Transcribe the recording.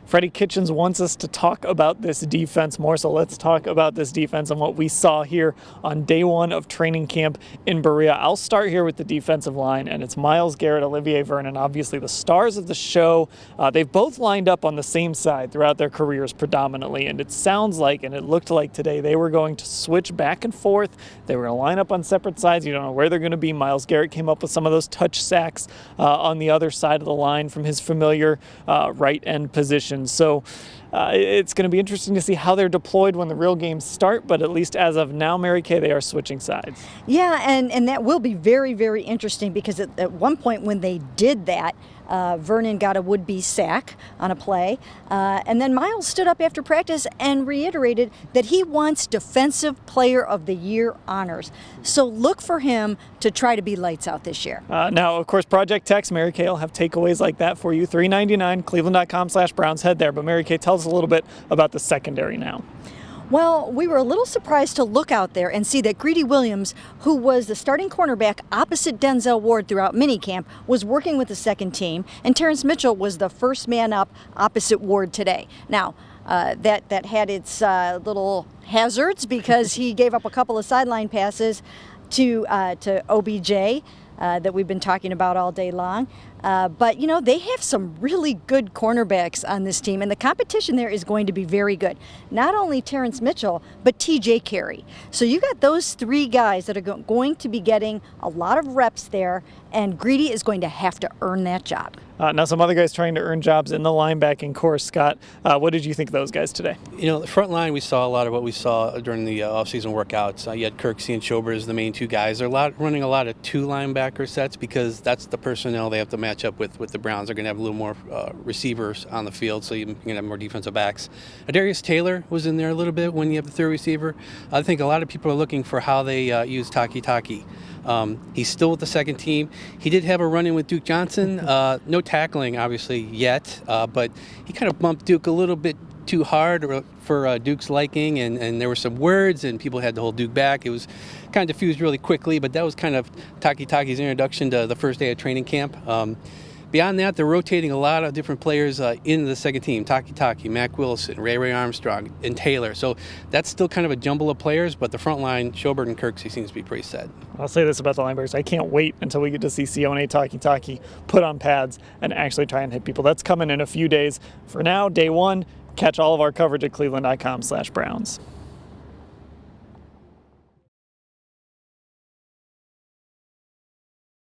Freddie Kitchens wants us to talk about this defense more, so let's talk about this defense and what we saw here on day one of training camp in Berea. I'll start here with the defensive line, and it's Myles Garrett, Olivier Vernon, obviously the stars of the show. They've both lined up on the same side throughout their careers predominantly, and it sounds like, and it looked like today, they were going to switch back and forth. They were going to line up on separate sides. You don't know where they're going to be. Myles Garrett came up with some of those touch sacks on the other side of the line from his familiar right end position. So it's going to be interesting to see how they're deployed when the real games start, but at least as of now, Mary Kay, they are switching sides. Yeah, and that will be very, very interesting because at one point when they did that, Vernon got a would-be sack on a play, and then Myles stood up after practice and reiterated that he wants Defensive Player of the Year honors. So look for him to try to be lights out this year. Now, of course, Project Text, Mary Kay will have takeaways like that for you. $3.99, cleveland.com/Browns. Head there. But Mary Kay, tell us a little bit about the secondary now. Well, we were a little surprised to look out there and see that Greedy Williams, who was the starting cornerback opposite Denzel Ward throughout minicamp, was working with the second team, and Terrence Mitchell was the first man up opposite Ward today. Now, that had its little hazards because he gave up a couple of sideline passes to OBJ that we've been talking about all day long. But, you know, they have some really good cornerbacks on this team, and the competition there is going to be very good. Not only Terrence Mitchell, but TJ Carey. So you got those three guys that are going to be getting a lot of reps there, and Greedy is going to have to earn that job. Now some other guys trying to earn jobs in the linebacking corps. Scott, what did you think of those guys today? You know, the front line, we saw a lot of what we saw during the offseason workouts. You had Kirksey and Schober as the main two guys. They're running a lot of two linebacker sets because that's the personnel they have to match up with the Browns. They're going to have a little more receivers on the field, so you're going to have more defensive backs. Darius Taylor was in there a little bit when you have the third receiver. I think a lot of people are looking for how they use Taki. He's still with the second team. He did have a run-in with Duke Johnson. No tackling, obviously, yet, but he kind of bumped Duke a little bit too hard for Duke's liking, and there were some words, and people had to hold Duke back. It was kind of diffused really quickly, but that was kind of Taki's introduction to the first day of training camp. Beyond that, they're rotating a lot of different players in the second team. Taki, Mac Wilson, Ray Armstrong, and Taylor. So that's still kind of a jumble of players, but the front line, Schobert and Kirksey, seems to be pretty set. I'll say this about the linebackers. I can't wait until we get to see Sione Taki put on pads and actually try and hit people. That's coming in a few days. For now, day one, catch all of our coverage at cleveland.com/Browns.